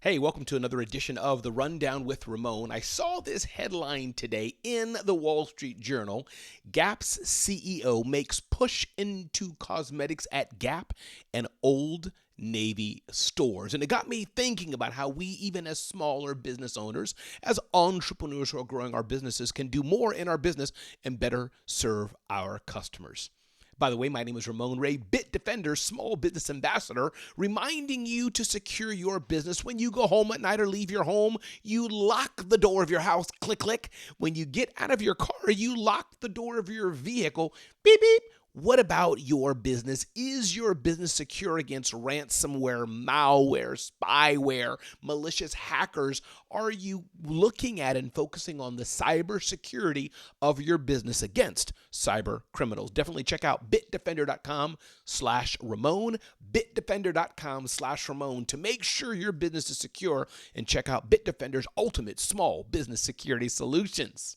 Hey, welcome to another edition of The Rundown with Ramon. I saw this headline today in the Wall Street Journal. Gap's CEO makes push into cosmetics at Gap and Old Navy stores. And it got me thinking about how we, even as smaller business owners, as entrepreneurs who are growing our businesses, can do more in our business and better serve our customers. By the way, my name is Ramon Ray, Bitdefender, Small Business Ambassador, reminding you to secure your business. When you go home at night or leave your home, you lock the door of your house, click, click. When you get out of your car, you lock the door of your vehicle, beep, beep. What about your business? Is your business secure against ransomware, malware, spyware, malicious hackers? Are you looking at and focusing on the cybersecurity of your business against cyber criminals? Definitely check out bitdefender.com/Ramon, bitdefender.com/Ramon to make sure your business is secure, and check out Bitdefender's ultimate small business security solutions.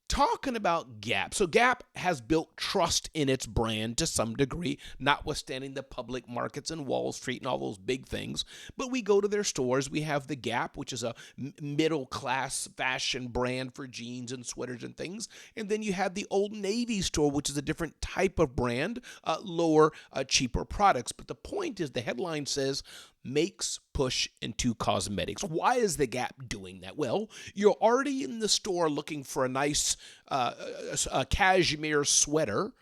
Talking about Gap. So Gap has built trust in its brand to some degree, notwithstanding the public markets and Wall Street and all those big things. But we go to their stores. We have the Gap, which is a middle-class fashion brand for jeans and sweaters and things. And then you have the Old Navy store, which is a different type of brand, lower, cheaper products. But the point is, the headline says, makes push into cosmetics. Why is the Gap doing that? Well, you're already in the store looking for a nice cashmere sweater.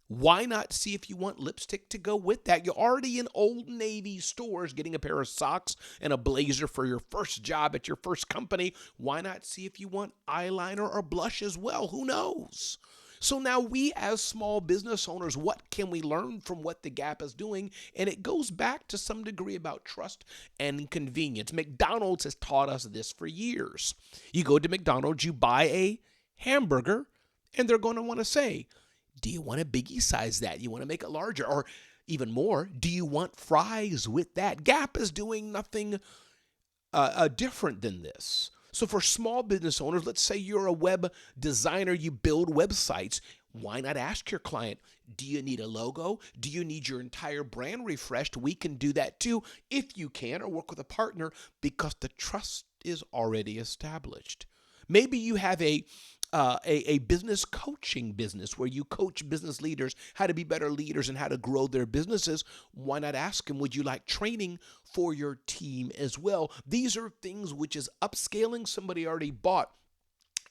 Why not see if you want lipstick to go with that? You're already in Old Navy stores getting a pair of socks and a blazer for your first job at your first company. Why not see if you want eyeliner or blush as well? Who knows? So now we as small business owners, what can we learn from what the Gap is doing? And it goes back to some degree about trust and convenience. McDonald's has taught us this for years. You go to McDonald's, you buy a hamburger, and they're going to want to say, do you want to biggie size that? You want to make it larger? Or even more, do you want fries with that? Gap is doing nothing different than this. So for small business owners, let's say you're a web designer, you build websites. Why not ask your client, do you need a logo? Do you need your entire brand refreshed? We can do that too if you can, or work with a partner, because the trust is already established. Maybe you have a business coaching business where you coach business leaders how to be better leaders and how to grow their businesses. Why not ask them, would you like training for your team as well? These are things which is upscaling. Somebody already bought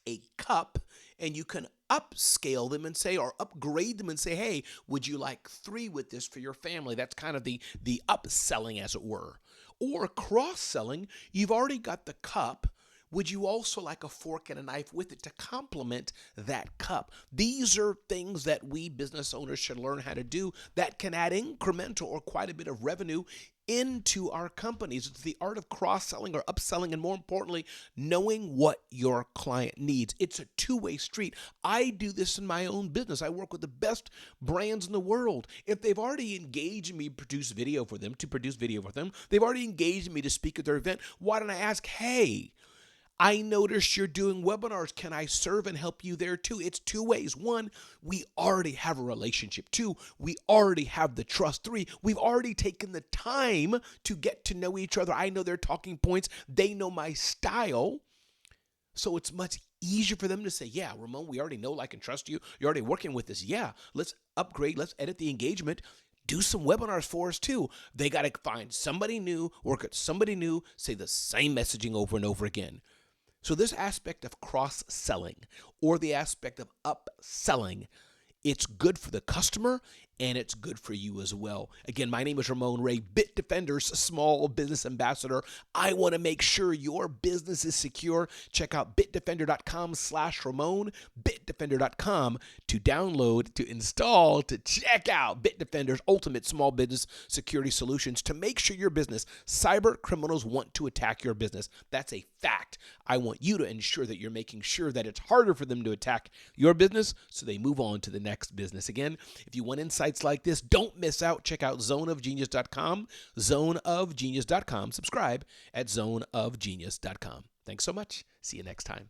a cup, and you can upscale them and say, or upgrade them and say, hey, would you like 3 with this for your family? That's kind of the upselling, as it were. Or cross-selling, you've already got the cup. Would you also like a fork and a knife with it to complement that cup? These are things that we business owners should learn how to do that can add incremental or quite a bit of revenue into our companies. It's the art of cross-selling or upselling, and more importantly, knowing what your client needs. It's a two-way street. I do this in my own business. I work with the best brands in the world. If they've already engaged me to produce video for them, they've already engaged me to speak at their event, why don't I ask, hey, I noticed you're doing webinars. Can I serve and help you there too? It's two ways. 1, we already have a relationship. 2, we already have the trust. 3, we've already taken the time to get to know each other. I know their talking points. They know my style. So it's much easier for them to say, yeah, Ramon, we already know, like, and trust you. You're already working with us. Yeah, let's upgrade. Let's edit the engagement. Do some webinars for us too. They got to find somebody new, work at somebody new, say the same messaging over and over again. So this aspect of cross-selling, or the aspect of upselling, it's good for the customer and it's good for you as well. Again, my name is Ramon Ray, Bitdefender's Small Business Ambassador. I want to make sure your business is secure. Check out bitdefender.com/Ramon, bitdefender.com to download, to install, to check out Bitdefender's ultimate small business security solutions to make sure your business, cyber criminals want to attack your business. That's a fact. I want you to ensure that you're making sure that it's harder for them to attack your business so they move on to the next business. Again, if you want insights like this, don't miss out. Check out zoneofgenius.com, zoneofgenius.com. Subscribe at zoneofgenius.com. Thanks so much. See you next time.